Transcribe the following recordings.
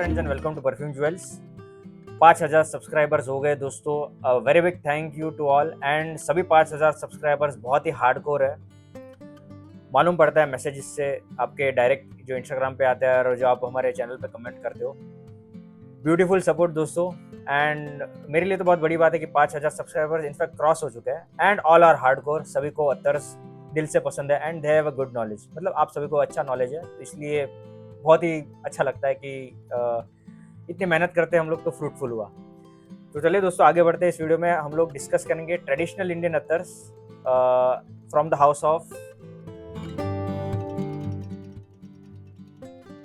Friends and welcome to perfume jewels. 5000 subscribers हो गए दोस्तों। Very big thank you to all. And सभी 5000 subscribers बहुत ही हार्डकोर है, मालूम पड़ता है मैसेजेस से, आपके डायरेक्ट जो इंस्टाग्राम पे आता है और जो आप हमारे चैनल पे कमेंट करते हो। ब्यूटीफुल सपोर्ट दोस्तों। एंड मेरे लिए तो बहुत बड़ी बात है कि 5000 सब्सक्राइबर्स इनफैक्ट क्रॉस हो चुके हैं। एंड ऑल आर हार्डकोर, सभी को अतर्स दिल से पसंद है and they have a good knowledge. मतलब आप सभी को अच्छा नॉलेज है, तो इसलिए बहुत ही अच्छा लगता है कि इतनी मेहनत करते हैं हम लोग तो फ्रूटफुल हुआ। तो चलिए दोस्तों आगे बढ़ते हैं। इस वीडियो में हम लोग डिस्कस करेंगे ट्रेडिशनल इंडियन अतर्स फ्रॉम द हाउस ऑफ।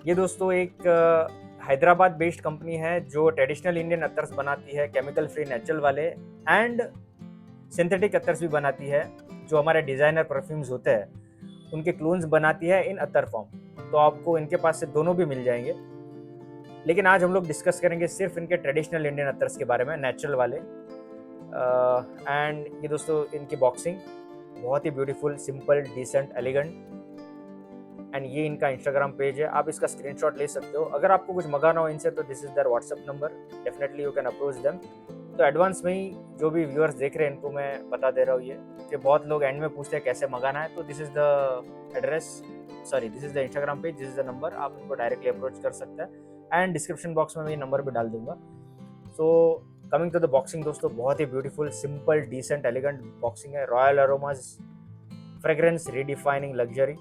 ये दोस्तों एक हैदराबाद बेस्ड कंपनी है जो ट्रेडिशनल इंडियन अतर्स बनाती है, केमिकल फ्री नेचुरल वाले एंड सिंथेटिक अतर्स भी बनाती है। जो हमारे डिजाइनर परफ्यूम्स होते हैं उनके क्लोन्स बनाती है इन अतर फॉर्म। तो आपको इनके पास से दोनों भी मिल जाएंगे, लेकिन आज हम लोग डिस्कस करेंगे सिर्फ इनके ट्रेडिशनल इंडियन अतर्स के बारे में, नेचुरल वाले। एंड ये दोस्तों इनकी बॉक्सिंग बहुत ही beautiful, simple, decent, elegant. And ये इनका इंस्टाग्राम पेज है, आप इसका स्क्रीनशॉट ले सकते हो। अगर आपको कुछ मंगाना हो इनसे तो this is their WhatsApp number, definitely you can approach them. तो एडवांस में ही जो भी व्यूअर्स देख रहे हैं इनको मैं बता दे रहा हूँ ये कि बहुत लोग एंड में पूछते हैं कैसे मंगाना है। तो this is the address, sorry this is the Instagram page, this is the number, आप इनको डायरेक्टली अप्रोच कर सकते हैं। एंड डिस्क्रिप्शन बॉक्स में मैं ये नंबर भी डाल दूंगा। So coming to the boxing दोस्तों, बहुत ही beautiful, simple, decent, elegant boxing है। Royal Aromas fragrance redefining luxury,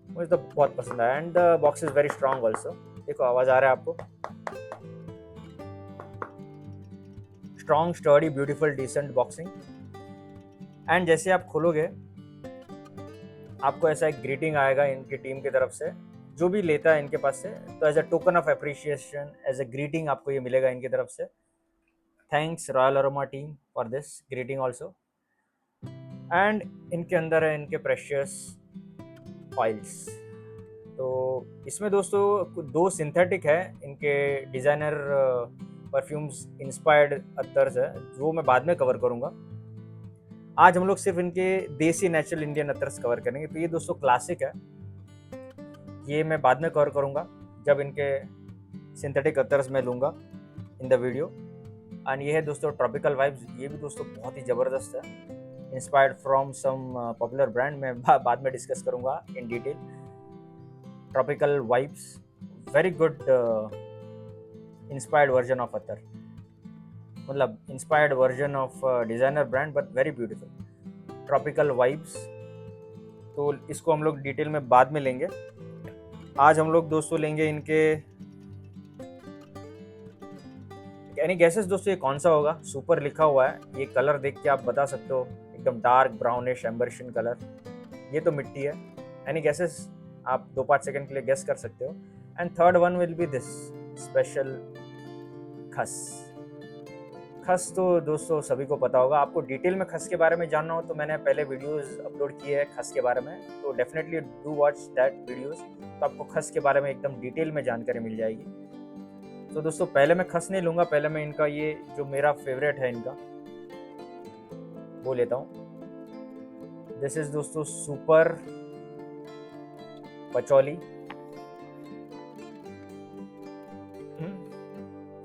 मुझे तो बहुत पसंद आया। And the box is very strong also. देखो आवाज आ रहा है आपको, strong, sturdy, beautiful, decent boxing. And जैसे आप खोलोगे आपको ऐसा एक ग्रीटिंग आएगा इनकी टीम की तरफ से, जो भी लेता है इनके पास से, तो as a token of appreciation, as a greeting आपको ये मिलेगा इनकी तरफ से। Thanks royal aroma team for this greeting also. And इनके अंदर है इनके प्रेशियस ऑयल्स। तो इसमें दोस्तों दो सिंथेटिक है, इनके डिज़ाइनर परफ्यूम्स इंस्पायर्ड अतर्स है, जो मैं बाद में कवर करूँगा। आज हम लोग सिर्फ इनके देसी नेचुरल इंडियन अतर्स कवर करेंगे। तो ये दोस्तों क्लासिक है, ये मैं बाद में कवर करूँगा जब इनके सिंथेटिक अतर्स में लूँगा इन द वीडियो। एंड ये है दोस्तों ट्रॉपिकल वाइब्स, ये भी दोस्तों बहुत ही ज़बरदस्त है, inspired from some popular brand. मैं बाद में डिस्कस करूँगा in detail. Tropical vibes, very good inspired version of अतर, मतलब inspired version of designer brand but very beautiful. Tropical vibes, तो इसको हम लोग डिटेल में बाद में लेंगे। आज हम लोग दोस्तों लेंगे इनके एनी गेसेस दोस्तों, ये कौन सा होगा? सुपर लिखा हुआ है, ये कलर देख के आप बता सकते हो, एकदम डार्क ब्राउनिश एम्बर्शन कलर, ये तो मिट्टी है। Any guesses? आप 2-5 सेकंड के लिए गेस कर सकते हो। And third one will be this special खस। खस तो दोस्तों सभी को पता होगा। आपको डिटेल में खस के बारे में जानना हो तो मैंने पहले वीडियोस अपलोड किए हैं खस के बारे में, तो definitely do watch that videos. तो आपको खस के बारे में एकदम डिटेल में जानकारी मिल जाएगी। तो दोस्तों पहले मैं खस नहीं लूँगा, पहले मैं इनका ये जो मेरा फेवरेट है इनका वो लेता हूँ। दिस इज दोस्तों super patchouli,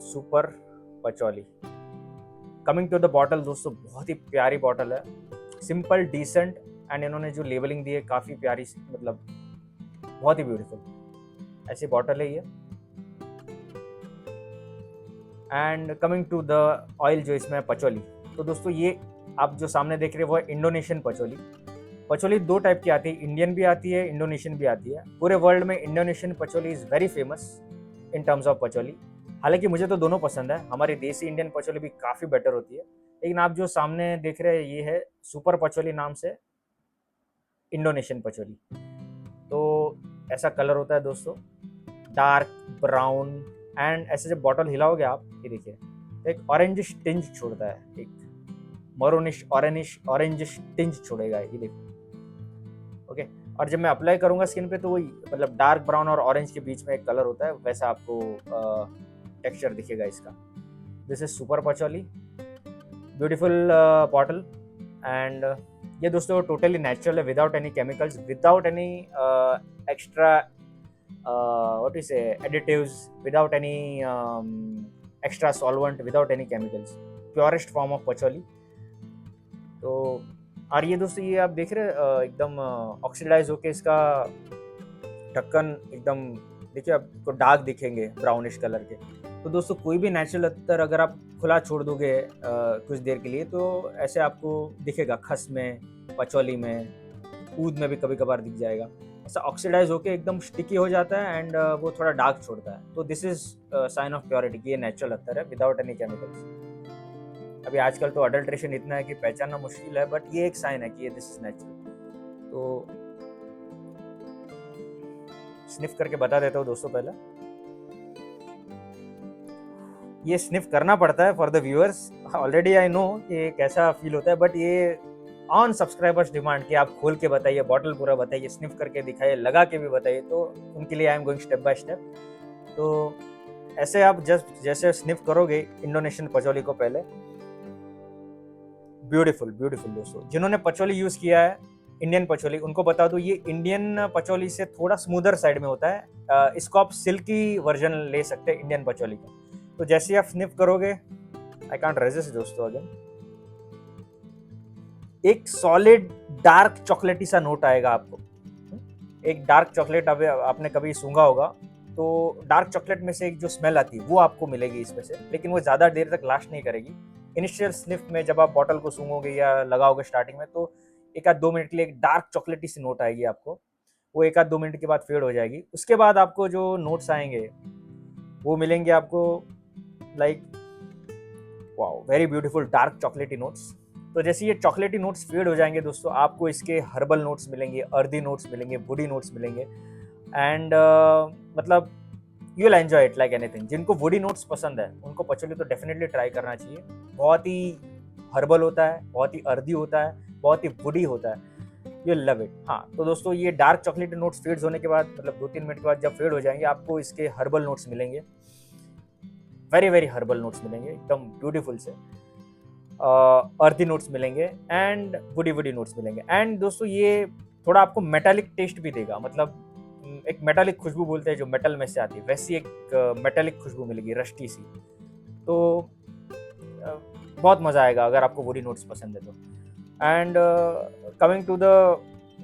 super patchouli. Coming to the bottle दोस्तों, बहुत ही प्यारी बॉटल है, सिंपल, डिसेंट, एंड इन्होंने जो लेबलिंग दी है काफ़ी प्यारी, मतलब बहुत ही ब्यूटीफुल ऐसी बॉटल है ये। And coming to the oil जो इसमें है पचौली, तो दोस्तों ये आप जो सामने देख रहे हैं वो है इंडोनेशियन पचौली। पचौली दो टाइप की आती है, इंडियन भी आती है, इंडोनेशियन भी आती है। पूरे वर्ल्ड में Indonesian patchouli is very famous in terms of patchouli. हालांकि मुझे तो दोनों पसंद है, हमारी देसी इंडियन पचौली भी काफ़ी बेटर होती है, लेकिन आप जो सामने देख रहे हैं ये है सुपर पचौली नाम से इंडोनेशियन पचौली। तो ऐसा कलर होता है दोस्तों, डार्क ब्राउन। एंड ऐसे जब बॉटल हिलाओगे आप, ये देखिए एक ऑरेंजिश टिंज छोड़ता है, एक मरोनिश ऑरेंजिश टिंज छोड़ेगा, ये देखो। ओके, और जब मैं अप्लाई करूंगा स्किन पे तो वही, मतलब डार्क ब्राउन और ऑरेंज के बीच में एक कलर होता है, वैसा आपको टेक्सचर दिखेगा इसका। This is super patchouli, beautiful bottle. And ये दोस्तों टोटली नेचुरल है, without any chemicals, without any extra what do you say, additives, without any extra solvent, without any chemicals, purest form of patchouli. तो और ये दोस्तों ये आप देख रहे हैं एकदम ऑक्सीडाइज होके इसका ढक्कन एकदम, देखिए आपको दाग दिखेंगे ब्राउनिश कलर के। तो दोस्तों कोई भी नेचुरल अत्तर अगर आप खुला छोड़ दोगे कुछ देर के लिए तो ऐसे आपको दिखेगा, खस में, पचौली में, ऊद में भी कभी कभार दिख जाएगा। ऐसा ऑक्सीडाइज होके एकदम स्टिकी हो जाता है एंड वो थोड़ा डार्क छोड़ता है। तो this is sine of purity कि ये नेचुरल अत्तर है विदाउट एनी केमिकल्स। अभी आजकल तो अडल्ट्रेशन इतना है कि पहचानना मुश्किल है, बट ये एक साइन है कि ये दिस इज नेचुरल। तो स्निफ करके बता देता हूँ दोस्तों। पहले ये स्निफ करना पड़ता है for the viewers, already I know कि कैसा फील होता है, बट ये ऑन सब्सक्राइबर्स डिमांड कि आप खोल के बताइए, बॉटल पूरा बताइए, स्निफ करके दिखाइए, लगा के भी बताइए, तो उनके लिए I am going step by step. तो ऐसे आप जस्ट जैसे स्निफ करोगे इंडोनेशियन पचौली को पहले, ब्यूटीफुल ब्यूटीफुल दोस्तों। जिन्होंने पचौली यूज किया है इंडियन पचौली, उनको बता दो ये इंडियन पचौली से थोड़ा स्मूदर साइड में होता है। इसको आप सिल्की वर्जन ले सकते हैं इंडियन पचौली का। तो जैसे आप स्निफ करोगे, आई कांट रेजिस्ट दोस्तों, अगेन एक सॉलिड डार्क चॉकलेटी सा नोट आएगा आपको। एक डार्क चॉकलेट आपने कभी सूंघा होगा, तो डार्क चॉकलेट में से एक जो स्मेल आती है वो आपको मिलेगी इसमें से, लेकिन वो ज़्यादा देर तक लास्ट नहीं करेगी। इनिशियल स्निफ में जब आप बॉटल को सूंघोगे या लगाओगे स्टार्टिंग में, तो एक आध 2 मिनट के लिए एक डार्क चॉकलेटी सी नोट आएगी आपको। वो एक आध 2 मिनट के बाद फेड हो जाएगी। उसके बाद आपको जो नोट्स आएंगे वो मिलेंगे आपको like wow, very beautiful dark चॉकलेटी नोट्स। तो जैसे ये चॉकलेटी नोट्स फेड हो जाएंगे दोस्तों, आपको इसके हर्बल नोट्स मिलेंगे, अर्दी नोट्स मिलेंगे, वुडी नोट्स मिलेंगे एंड मतलब you will enjoy it like anything. जिनको वुडी नोट्स पसंद है उनको पचौली तो डेफिनेटली ट्राई करना चाहिए। बहुत ही हर्बल होता है, बहुत ही अर्दी होता है, बहुत ही वुडी होता है, यू लव इट। हाँ तो दोस्तों ये डार्क चॉकलेटी नोट्स फेड्स होने के बाद, मतलब 2-3 मिनट के बाद जब फेड हो जाएंगे, आपको इसके हर्बल नोट्स मिलेंगे, वेरी वेरी हर्बल नोट्स मिलेंगे एकदम ब्यूटीफुल से, अर्दी नोट्स मिलेंगे एंड वुडी वुडी नोट्स मिलेंगे। एंड दोस्तों ये थोड़ा आपको मेटालिक टेस्ट भी देगा, मतलब एक मेटालिक खुशबू बोलते हैं जो मेटल में से आती है, वैसी एक मेटालिक खुशबू मिलेगी, रस्टी सी। तो बहुत मज़ा आएगा अगर आपको वुडी नोट्स पसंद है तो। एंड कमिंग टू द,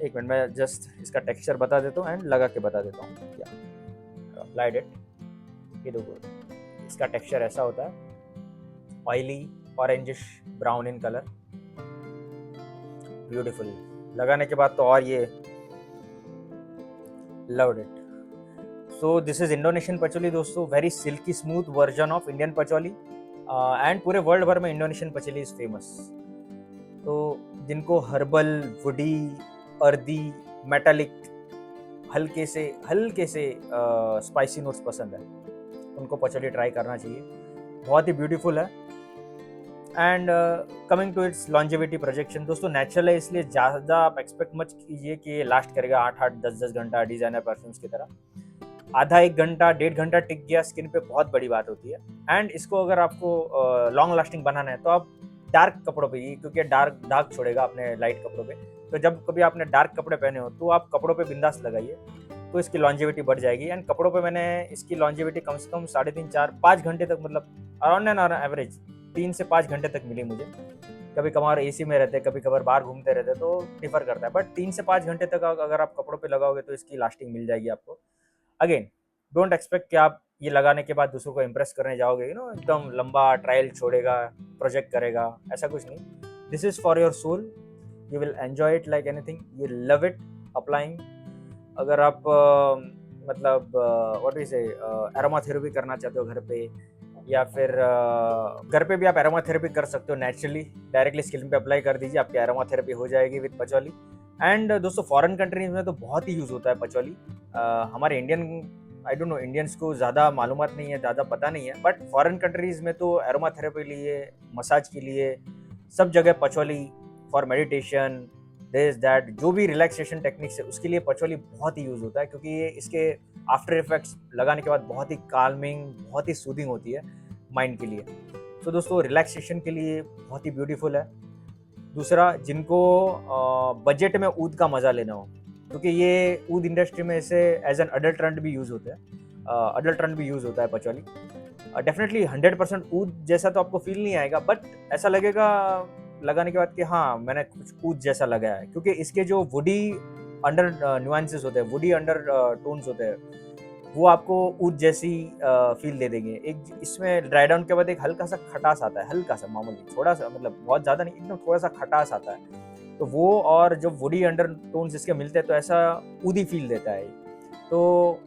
एक मिनट मैं जस्ट इसका टेक्सचर बता देता हूँ एंड लगा के बता देता हूँ। क्या अप्लाइड इट, ये देखो इसका टेक्सचर ऐसा होता है, oily orangish brown in colour, beautiful. लगाने के बाद तो और ये loved it. So this is Indonesian patchouli दोस्तों, very silky smooth version of Indian patchouli and पूरे वर्ल्ड भर में इंडोनेशियन पचौली इज फेमस। तो जिनको हर्बल, वुडी, अर्दी, मेटालिक, हल्के से स्पाइसी नोट्स पसंद है, उनको पचौली ट्राई करना चाहिए, बहुत ही ब्यूटीफुल है। And coming to its longevity projection दोस्तों, नेचुरल है इसलिए ज़्यादा आप एक्सपेक्ट मत कीजिए कि ये लास्ट करेगा 8-8, 10-10 घंटा डिज़ाइनर परफ्यूम्स की तरह। आधा 1 घंटा, 1.5 घंटा टिक गया स्किन पे, बहुत बड़ी बात होती है। एंड इसको अगर आपको लॉन्ग लास्टिंग बनाना है तो आप डार्क कपड़ों पे, क्योंकि डार्क छोड़ेगा अपने लाइट कपड़ों पे, तो जब कभी आपने डार्क कपड़े पहने हो तो आप कपड़ों पे बिंदास लगाइए, तो इसकी लॉन्जेविटी बढ़ जाएगी। एंड कपड़ों पे मैंने इसकी लॉन्जेविटी कम से कम 3.5, 4, 5 घंटे तक, मतलब अराउंड एन एवरेज 3 से 5 घंटे तक मिली मुझे। कभी कभार एसी में रहते, कभी कभार बाहर घूमते रहते, तो डिफर करता है, बट 3 से 5 घंटे तक अगर आप कपड़ों पे लगाओगे तो इसकी लास्टिंग मिल जाएगी आपको। अगेन डोंट एक्सपेक्ट कि आप ये लगाने के बाद दूसरों को इम्प्रेस करने जाओगे, यू नो एकदम लंबा ट्रायल छोड़ेगा, प्रोजेक्ट करेगा, ऐसा कुछ नहीं। This is for your soul, you will enjoy it like anything, you love it applying. अगर आप मतलब व्हाट इज एरोमा थेरेपी करना चाहते हो घर पे, या फिर घर पे भी आप एरोमा थेरेपी कर सकते हो नेचुरली, डायरेक्टली स्किन पे अप्लाई कर दीजिए, आपकी एरोमा थेरेपी हो जाएगी विद पचौली। एंड दोस्तों फॉरेन कंट्रीज में तो बहुत ही यूज़ होता है पचौली। हमारे Indian, I don't no, Indians को ज़्यादा मालूमात नहीं है, ज़्यादा पता नहीं है, बट फॉरेन कंट्रीज में तो एरोमा थेरेपी के लिए, मसाज के लिए, सब जगह patchouli, for meditation, this that, जो भी रिलैक्सेशन टेक्निक्स है उसके लिए पचौली बहुत ही यूज़ होता है, क्योंकि ये इसके आफ्टर इफेक्ट्स लगाने के बाद बहुत ही काल्मिंग, बहुत ही सूदिंग होती है माइंड के लिए। तो दोस्तों रिलैक्सेशन के लिए बहुत ही ब्यूटीफुल है। दूसरा, जिनको बजट में ऊद का मज़ा लेना हो, क्योंकि ये ऊद इंडस्ट्री में इसे एज एन अडल्ट्रेंट भी यूज़ होता है, अडल्ट्रेंट भी यूज़ होता है पचौली। डेफिनेटली 100% ऊद जैसा तो आपको फील नहीं आएगा, बट ऐसा लगेगा लगाने के बाद कि हाँ मैंने कुछ ऊद जैसा लगाया है, क्योंकि इसके जो वुडी अंडर न्यूआंसेस होते हैं, वुडी अंडर टोन्स होते हैं, वो आपको ऊद जैसी फील दे देंगे। एक इसमें ड्राई डाउन के बाद एक हल्का सा खटास आता है, हल्का सा मामूली, थोड़ा सा, मतलब बहुत ज़्यादा नहीं, एकदम थोड़ा सा खटास आता है। तो वो और जो वुडी अंडर टोन्स इसके मिलते हैं तो ऐसा ऊदी फील देता है। तो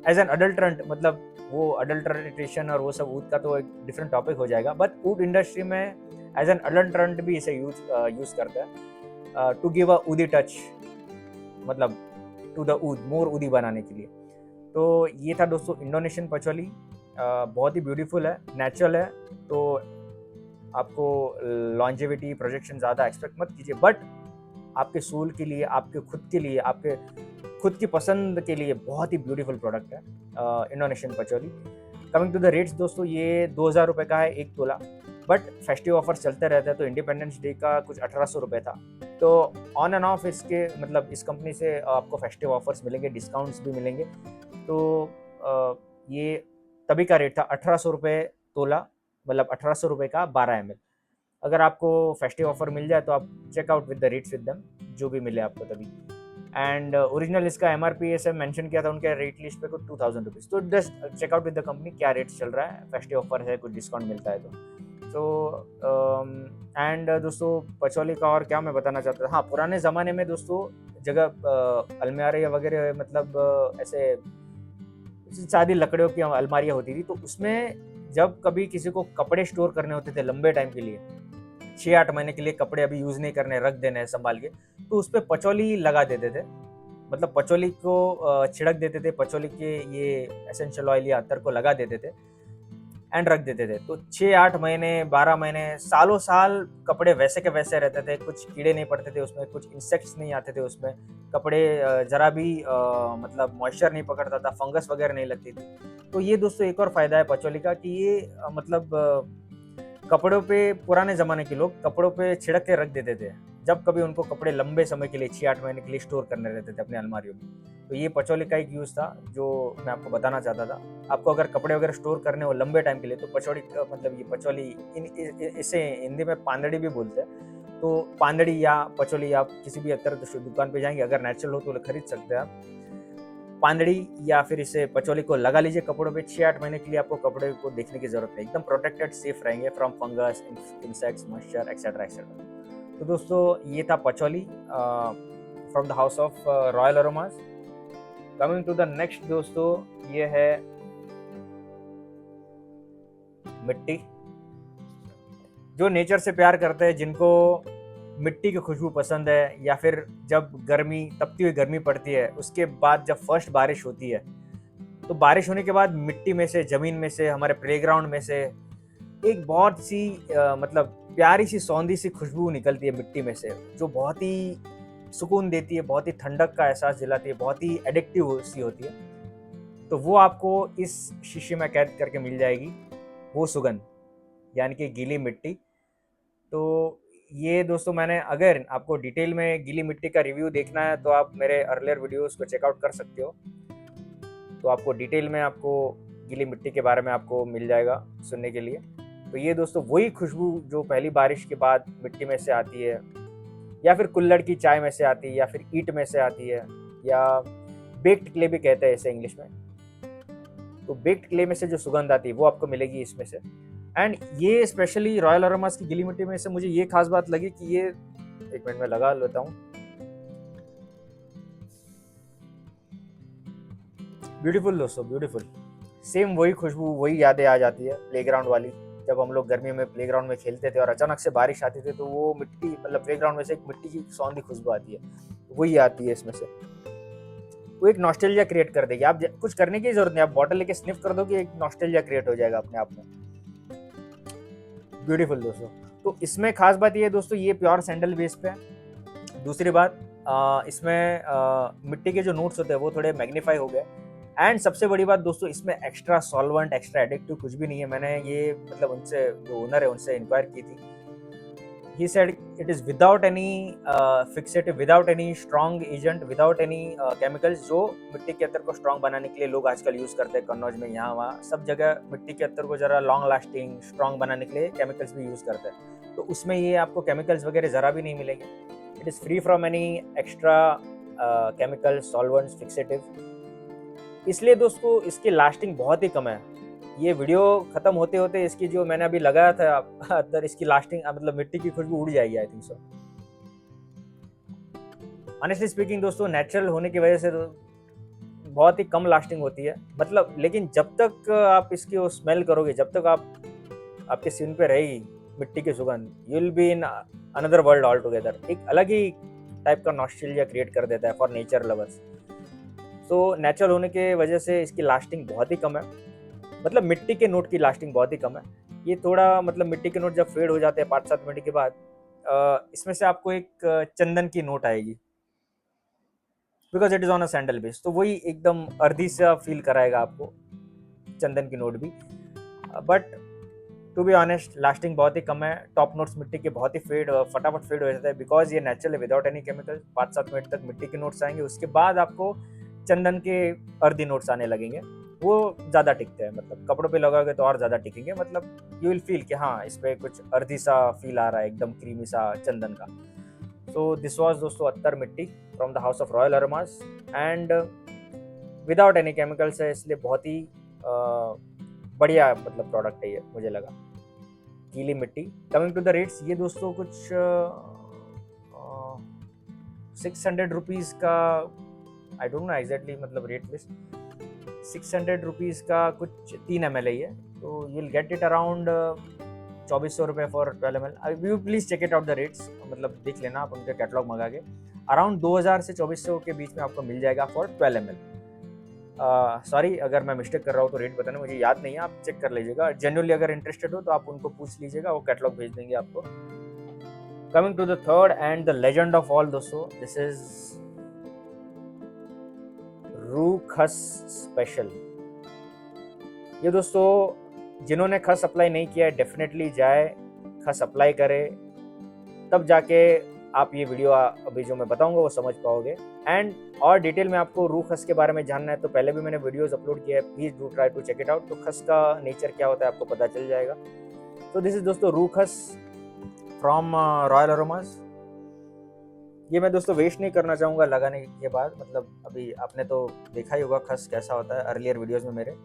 एज एन अडल्ट्रेंट, मतलब वो अडल्ट्रेशन और वो सब ऊद का तो एक डिफरेंट टॉपिक हो जाएगा, बट ऊद इंडस्ट्री में एज एन अडल्ट्रेंट भी इसे यूज करता है टू गिव अ ऊदी टच, मतलब टू द ऊद, मोर ऊदी बनाने के लिए। तो ये था दोस्तों इंडोनेशियन पचौली। बहुत ही ब्यूटीफुल है, नेचुरल है, तो आपको लॉन्जेविटी प्रोजेक्शन ज़्यादा एक्सपेक्ट मत कीजिए, बट आपके सोल के लिए, आपके खुद के लिए, आपके खुद की पसंद के लिए बहुत ही ब्यूटीफुल प्रोडक्ट है Indonesian patchouli. Coming to the rates दोस्तों, ये 2000 रुपये का है 1 तोला, बट फेस्टिव ऑफर्स चलते रहते हैं, तो इंडिपेंडेंस डे का कुछ 1800 रुपये था। तो ऑन एंड ऑफ इसके, मतलब इस कंपनी से आपको फेस्टिव ऑफर्स मिलेंगे, डिस्काउंट्स भी मिलेंगे। तो ये तभी का रेट था 1800 रुपये तोला, मतलब 1800 रुपये का 12 ml। अगर आपको फेस्टिव ऑफर मिल जाए तो आप checkout with the rates with them, जो भी मिले आपको तभी। एंड ओरिजिनल इसका MRP ऐसे मेंशन किया था उनके रेट लिस्ट पे, कुछ 2000 रुपीज़। तो just check out with the company क्या रेट्स चल रहा है, फेस्टिव ऑफर है, कुछ डिस्काउंट मिलता है तो एंड दोस्तों पचौली का और क्या मैं बताना चाहता था, हाँ पुराने ज़माने में दोस्तों जगह अलमारी वगैरह, मतलब ऐसे सादी लकड़ियों की अलमारियाँ होती थी, तो उसमें जब कभी किसी को कपड़े स्टोर करने होते थे लंबे टाइम के लिए, 6-8 महीने के लिए कपड़े अभी यूज़ नहीं करने, रख देने हैं संभाल के, तो उस पर पचौली लगा देते थे। मतलब पचौली को छिड़क देते थे, पचौली के ये एसेंशियल ऑयल या अत्तर को लगा देते थे एंड रख देते थे। तो 6-8 महीने, 12 महीने, सालों साल कपड़े वैसे के वैसे रहते थे, कुछ कीड़े नहीं पड़ते थे उसमें, कुछ इंसेक्ट्स नहीं आते थे उसमें, कपड़े ज़रा भी मतलब मॉइस्चर नहीं पकड़ता था, फंगस वगैरह नहीं लगती थी। तो ये दोस्तों एक और फ़ायदा है पचौली का कि ये मतलब कपड़ों पे, पुराने ज़माने के लोग कपड़ों पे छिड़क के रख देते थे, जब कभी उनको कपड़े लंबे समय के लिए 6-8 महीने के लिए स्टोर करने रहते थे अपनी अलमारियों में। तो ये पचौली का एक यूज़ था जो मैं आपको बताना चाहता था। आपको अगर कपड़े वगैरह स्टोर करने हो लंबे टाइम के लिए, तो पचौली मतलब ये पचौली, इसे हिंदी में पांदड़ी भी बोलते हैं। तो पांदड़ी या पचौली आप किसी भी अत्तर दुकान पे जाएंगे, अगर नेचुरल हो तो खरीद सकते हैं आप। पांदड़ी या फिर इसे पचौली को लगा लीजिए कपड़ों पे, 6-8 महीने के लिए आपको कपड़े को देखने की जरूरत नहीं, एकदम प्रोटेक्टेड, सेफ रहेंगे from fungus, insects, moisture etcetera etcetera. तो दोस्तों ये था patchouli from the house of royal aromas. Coming to the next दोस्तों, ये है मिट्टी। जो नेचर से प्यार करते हैं, जिनको मिट्टी की खुशबू पसंद है, या फिर जब गर्मी, तपती हुई गर्मी पड़ती है, उसके बाद जब फर्स्ट बारिश होती है, तो बारिश होने के बाद मिट्टी में से, ज़मीन में से, हमारे प्लेग्राउंड में से एक बहुत सी मतलब प्यारी सी सौंधी सी खुशबू निकलती है मिट्टी में से, जो बहुत ही सुकून देती है, बहुत ही ठंडक का एहसास दिलाती है, बहुत ही एडिक्टिव सी होती है। तो वो आपको इस शीशे में कैद करके मिल जाएगी, वो सुगंध, यानी कि गीली मिट्टी। तो ये दोस्तों, मैंने, अगर आपको डिटेल में गीली मिट्टी का रिव्यू देखना है तो आप मेरे अर्लियर वीडियोस को चेकआउट कर सकते हो। तो आपको डिटेल में आपको गीली मिट्टी के बारे में आपको मिल जाएगा सुनने के लिए। तो ये दोस्तों वही खुशबू जो पहली बारिश के बाद मिट्टी में से आती है, या फिर कुल्हड़ की चाय में से आती है, या फिर ईंट में से आती है, या बेक्ड क्ले भी कहते हैं इसे इंग्लिश में। तो बेक्ड क्ले में से जो सुगंध आती है वो आपको मिलेगी इसमें से। एंड ये स्पेशली रॉयल अरोमास की गीली मिट्टी में से मुझे ये खास बात लगी कि ये, एक मिनट में लगा लेता हूँ, ब्यूटीफुल दोस्तों, ब्यूटीफुल। सेम वही खुशबू, वही यादें आ जाती है प्लेग्राउंड वाली, जब हम लोग गर्मियों में प्लेग्राउंड में खेलते थे और अचानक से बारिश आती थी, तो वो मिट्टी, मतलब प्लेग्राउंड में से एक मिट्टी की सौंधी खुशबू आती है, वही आती है इसमें से। वो एक नॉस्टैल्जिया क्रिएट कर देगी। आप कुछ करने की जरूरत नहीं, आप बॉटल लेके स्निफ कर दो कि एक नॉस्टैल्जिया क्रिएट हो जाएगा अपने आप में। ब्यूटीफुल दोस्तों। तो इसमें खास बात ये है दोस्तों, ये प्योर सैंडल बेस पे है। दूसरी बात, इसमें मिट्टी के जो नोट्स होते हैं वो थोड़े मैग्नीफाई हो गए। एंड सबसे बड़ी बात दोस्तों, इसमें एक्स्ट्रा सॉल्वेंट, एक्स्ट्रा एडिक्टिव कुछ भी नहीं है। मैंने ये, मतलब उनसे, जो ओनर है, उनसे इंक्वायर की थी। he said it is without any fixative, without any strong agent, without any chemicals, जो मिट्टी के अत्तर को स्ट्रॉन्ग बनाने के लिए लोग आजकल यूज करते हैं कन्नौज में, यहाँ वहाँ सब जगह मिट्टी के अत्तर को जरा लॉन्ग लास्टिंग स्ट्रॉन्ग बनाने के लिए केमिकल्स भी यूज करते हैं। तो उसमें ये आपको केमिकल्स वगैरह जरा भी नहीं मिलेंगे। It is free from any extra chemical, solvents, fixative. इसलिए दोस्तों इसकी लास्टिंग बहुत ही कम है। ये वीडियो खत्म होते होते इसकी जो मैंने अभी लगाया था अंदर, इसकी लास्टिंग मतलब मिट्टी की खुशबू उड़ जाएगी, I think so. Honestly speaking दोस्तों, नेचुरल होने की वजह से तो बहुत ही कम लास्टिंग होती है, मतलब। लेकिन जब तक आप इसकी वो स्मेल करोगे, जब तक आपके स्किन पे रहेगी मिट्टी की सुगंध, you will be in another world all together. एक अलग ही टाइप का नॉस्टैल्जिया क्रिएट कर देता है फॉर नेचर लवर्स। तो नेचुरल होने की वजह से इसकी लास्टिंग बहुत ही कम है, मतलब मिट्टी के नोट की लास्टिंग बहुत ही कम है। ये थोड़ा मतलब मिट्टी के नोट जब फेड हो जाते हैं 5-7 मिनट के बाद, इसमें से आपको एक चंदन की नोट आएगी, because it is on a sandal base. तो वही एकदम अर्दी सा फील कराएगा आपको चंदन की नोट भी। But to be honest, lasting बहुत ही कम है। टॉप नोट्स मिट्टी के बहुत ही फटाफट फेड हो जाता है, बिकॉज ये नेचुरल है, विदाउट एनी केमिकल। 5-7 मिनट तक मिट्टी के नोट्स आएंगे, उसके बाद आपको चंदन के अर्दी नोट्स आने लगेंगे। वो ज़्यादा टिकते हैं, मतलब कपड़ों पे लगाओगे तो और ज़्यादा टिकेंगे, मतलब यू विल फील कि हाँ इस पर कुछ अर्दी सा फील आ रहा है, एकदम क्रीमी सा चंदन का। सो दिस वॉज दोस्तों अत्तर मिट्टी from the house of royal aromas, and without any chemicals है, इसलिए बहुत ही बढ़िया मतलब प्रोडक्ट है ये, मुझे लगा। गीली मिट्टी। कमिंग टू द रेट्स, ये दोस्तों कुछ 600 रुपीज़ का, आई डोंट नो एग्जैक्टली मतलब रेट लिस्ट, 600 रुपीज़ का कुछ 3 ml है ये। तो you will get it around 2400 रुपये for 12 ml। You please check it out the rates, मतलब देख लेना आप उनके कैटलॉग मंगा के। अराउंड 2000 से 2400 के बीच में आपको मिल जाएगा फॉर 12 ml। सॉरी अगर मैं मिस्टेक कर रहा हूँ तो रेट बताना मुझे याद नहीं है, आप चेक कर लीजिएगा। जेन्युइनली अगर इंटरेस्टेड हो तो आप उनको पूछ लीजिएगा, वो कैटलॉग भेज देंगे आपको। Coming to the third and the legend of all दोस्तों, this is ruh khus special. ये दोस्तों जिन्होंने खस अप्लाई नहीं किया है, डेफिनेटली जाए खस अप्लाई करे, तब जाके आप ये वीडियो अभी जो मैं बताऊंगा वो समझ पाओगे। एंड और डिटेल में आपको रू खस के बारे में जानना है तो पहले भी मैंने वीडियोस अपलोड किया है, please do try to check it out. तो खस का नेचर क्या होता है आपको पता चल जाएगा। तो दिस इज दोस्तों रू खस फ्रॉम रॉयल अरोमास। ये मैं दोस्तों वेस्ट नहीं करना चाहूँगा लगाने के बाद, मतलब अभी आपने तो देखा ही होगा खस कैसा होता है अर्लियर वीडियोज में मेरे।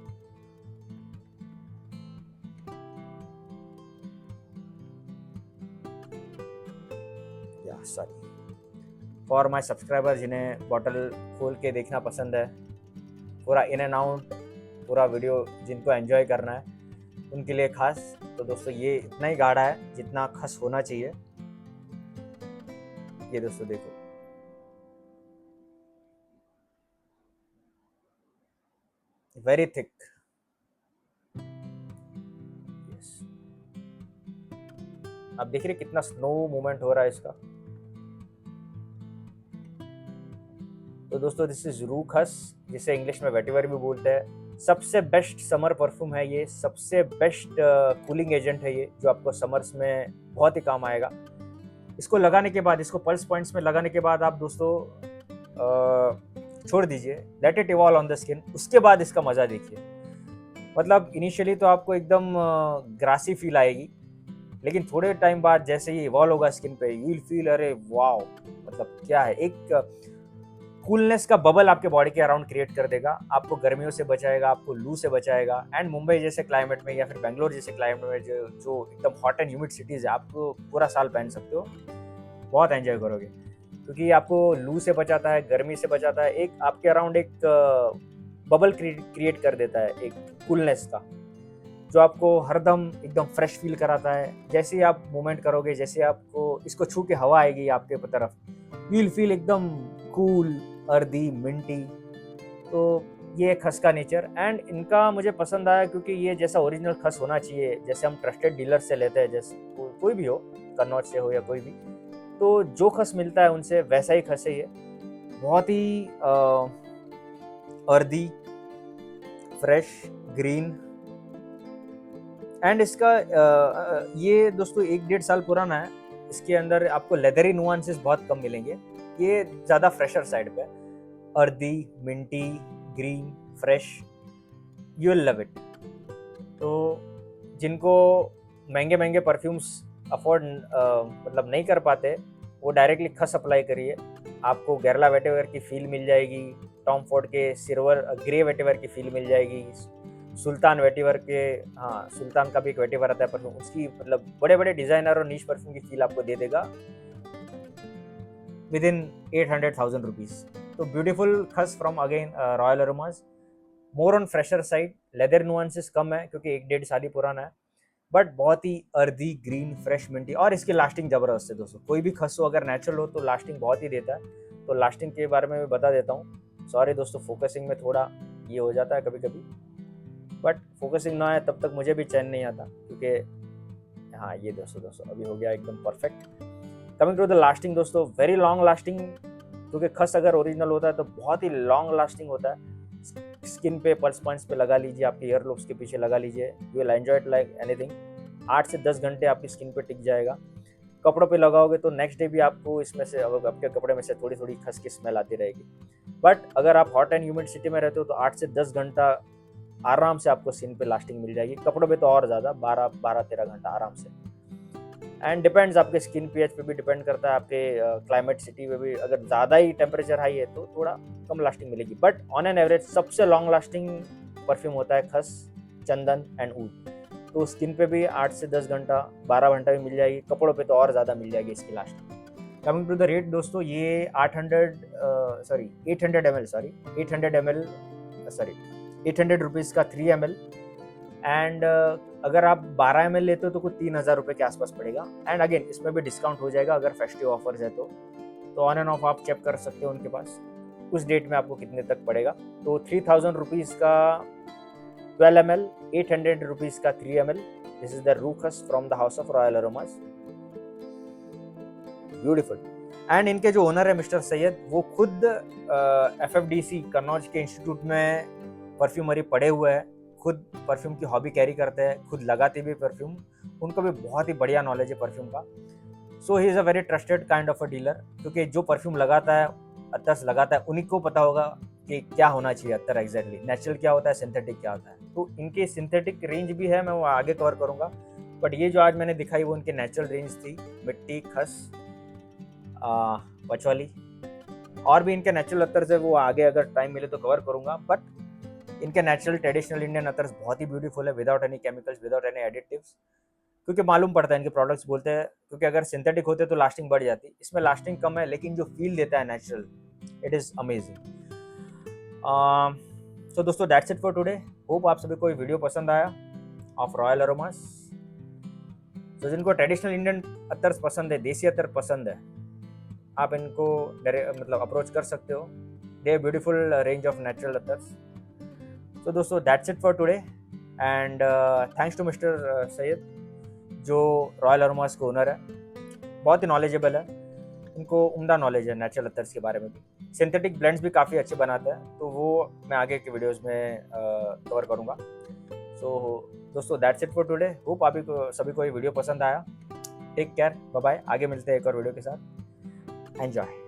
सॉरी फॉर माई सब्सक्राइबर जिन्हें बॉटल खोल के देखना पसंद है, पूरा इन एंड आउट पूरा वीडियो जिनको एंजॉय करना है उनके लिए खास। तो दोस्तों ये इतना ही गाढ़ा है जितना खस होना चाहिए। ये दोस्तों देखो, वेरी थिक। यस, आप देख रहे कितना स्नो मूवमेंट हो रहा है इसका। तो दोस्तों दिस इज रू खस, जिसे इंग्लिश में वेटिवर भी बोलते हैं। सबसे बेस्ट समर परफ्यूम है ये, सबसे बेस्ट कूलिंग एजेंट है ये, जो आपको समर्स में बहुत ही काम आएगा। इसको लगाने के बाद, इसको पल्स पॉइंट्स में लगाने के बाद आप दोस्तों छोड़ दीजिए, let it evolve on the skin. उसके बाद इसका मजा देखिए। मतलब इनिशियली तो आपको एकदम ग्रासी फील आएगी, लेकिन थोड़े टाइम बाद जैसे ये इवॉल्व होगा स्किन पे, यू विल फील अरे वाओ, मतलब क्या है, एक कूलनेस का बबल आपके बॉडी के अराउंड क्रिएट कर देगा। आपको गर्मियों से बचाएगा, आपको लू से बचाएगा। एंड मुंबई जैसे क्लाइमेट में या फिर बेंगलोर जैसे क्लाइमेट में जो एकदम हॉट एंड ह्यूमिड सिटीज़ है, आप पूरा साल पहन सकते हो, बहुत एंजॉय करोगे। क्योंकि आपको लू से बचाता है, गर्मी से बचाता है, एक आपके अराउंड एक बबल क्रिएट कर देता है, एक कूलनेस का, जो आपको हरदम एकदम फ्रेश फील कराता है। जैसे ही आप मूवमेंट करोगे, जैसे आपको इसको छू के हवा आएगी आपके तरफ, यू विल फील एकदम कूल, अर्दी, मिंटी। तो ये खस का नेचर। एंड इनका मुझे पसंद आया क्योंकि ये जैसा ओरिजिनल खस होना चाहिए, जैसे हम ट्रस्टेड डीलर से लेते हैं, जैसे कोई भी हो, कन्नौज से हो या कोई भी, तो जो खस मिलता है उनसे वैसा ही खस है ये। बहुत ही अर्दी, फ्रेश, ग्रीन। एंड इसका ये दोस्तों 1-1.5 साल पुराना है। इसके अंदर आपको लेदरी नुआंसेस बहुत कम मिलेंगे, ये ज़्यादा फ्रेशर साइड पे, earthy, Minty, green, fresh, you will love it. तो जिनको महंगे महंगे परफ्यूम्स अफोर्ड मतलब नहीं कर पाते, वो डायरेक्टली खस अप्लाई करिए, आपको गेरला वेटिवर की फील मिल जाएगी, टॉम फोर्ड के सिल्वर ग्रे वेटिवर की फील मिल जाएगी, सुल्तान वेटिवर के, हाँ सुल्तान का भी एक वेटिवर आता है परफ्यूम, उसकी मतलब बड़े बड़े डिजाइनर और नीश परफ्यूम की फील आपको दे देगा विद इन 800,000 रुपीज। तो beautiful khus from again royal aromas, more on fresher side, leather nuances कम है क्योंकि 1-1.5 साल ही पुराना है, बट बहुत ही अर्दी, ग्रीन, फ्रेश, मिंटी, और इसकी लास्टिंग जबरदस्त है दोस्तों। कोई भी खस हो अगर नेचुरल हो तो लास्टिंग बहुत ही देता है। तो लास्टिंग के बारे में मैं बता देता हूँ। सॉरी दोस्तों, फोकसिंग में थोड़ा ये हो जाता है कभी कभी, बट फोकसिंग ना आए तब तक मुझे भी चैन नहीं आता, क्योंकि हाँ ये दोस्तों अभी हो गया एकदम perfect. Coming to the lasting दोस्तों, वेरी लॉन्ग लास्टिंग, क्योंकि खस अगर ओरिजिनल होता है तो बहुत ही लॉन्ग लास्टिंग होता है। स्किन पे, पल्स पॉइंट्स पे लगा लीजिए, आपके ईयर लोब्स के पीछे लगा लीजिए, you will enjoy it like anything. 8 से 10 घंटे आपकी स्किन पे टिक जाएगा। कपड़ों पे लगाओगे तो नेक्स्ट डे भी आपको इसमें से, आपके कपड़े में से थोड़ी थोड़ी खस की स्मेल आती रहेगी। बट अगर आप हॉट एंड ह्यूमिड सिटी में रहते हो तो 8 से 10 घंटा आराम से आपको स्किन पे लास्टिंग मिल जाएगी। कपड़ों पे तो और ज़्यादा, 12-13 घंटा आराम से। एंड डिपेंड्स, आपके स्किन पीएच पे भी डिपेंड करता है, आपके क्लाइमेट सिटी पे भी। अगर ज़्यादा ही टेम्परेचर हाई है तो थोड़ा कम लास्टिंग मिलेगी, बट ऑन एन एवरेज सबसे लॉन्ग लास्टिंग परफ्यूम होता है खस, चंदन एंड ऊद। तो स्किन पे भी 8 से 10 घंटा, 12 घंटा भी मिल जाएगी, कपड़ों पे तो और ज़्यादा मिल जाएगी इसकी lasting. Coming to the rate दोस्तों, ये 800 रुपीज़ का 3 ml, एंड अगर आप 12 ml लेते हो तो कुछ 3,000 रुपये के आसपास पड़ेगा। एंड अगेन इसमें भी डिस्काउंट हो जाएगा अगर फेस्टिव ऑफर्स है तो ऑन एंड ऑफ आप चेक कर सकते हो उनके पास उस डेट में आपको कितने तक पड़ेगा। तो 3,000 रुपीज़ का 12 ml, 800 रुपीज़ का 3 ml। दिस इज द रूखस from the house of royal aromas, beautiful. And इनके जो ओनर है मिस्टर सैयद, वो खुद FFDC कन्नौज के इंस्टीट्यूट में परफ्यूमरी पढ़े हुए हैं, खुद परफ्यूम की हॉबी कैरी करते हैं, खुद लगाते भी परफ्यूम, उनको भी बहुत ही बढ़िया नॉलेज है परफ्यूम का। So he is a very trusted kind of a dealer, क्योंकि जो परफ्यूम लगाता है, अत्तर्स लगाता है, उन्हीं को पता होगा कि क्या होना चाहिए अत्तर एग्जैक्टली, नेचुरल क्या होता है, सिंथेटिक क्या होता है। तो इनकी सिंथेटिक रेंज भी है, मैं वो आगे कवर करूँगा, बट ये जो आज मैंने दिखाई वो इनकी नेचुरल रेंज थी, मिट्टी, खस, पचवाली, और भी इनके नेचुरल अत्तर है, वो आगे अगर टाइम मिले तो कवर करूँगा। बट इनके नेचुरल ट्रेडिशनल इंडियन अतर्स बहुत ही ब्यूटीफुल है, without any chemicals, without any additives, क्योंकि मालूम पड़ता है इनके प्रोडक्ट्स बोलते हैं, क्योंकि अगर सिंथेटिक होते तो लास्टिंग बढ़ जाती, इसमें लास्टिंग कम है लेकिन जो फील देता है नेचुरल, इट इज़ अमेजिंग। सो दोस्तों that's it for today. Hope आप सभी को ये वीडियो पसंद आया ऑफ रॉयल अरोमास। तो जिनको ट्रेडिशनल इंडियन अतर्स पसंद है, देसी अतर पसंद है, आप इनको मतलब अप्रोच कर सकते हो। They beautiful range of natural attars. तो दोस्तों that's it for today, and thanks to mister Syed जो रॉयल अरोमास के ओनर है, बहुत ही नॉलेजेबल है, इनको उम्दा नॉलेज है नेचुरल अतर्स के बारे में भी। सिंथेटिक ब्लेंड्स भी काफ़ी अच्छे बनाते हैं, तो वो मैं आगे के वीडियोस में कवर करूँगा। सो दोस्तों that's it for today. Hope आप सभी को ये वीडियो पसंद आया। टेक केयर, बाय बाय, आगे मिलते हैं एक और वीडियो के साथ। एंजॉय।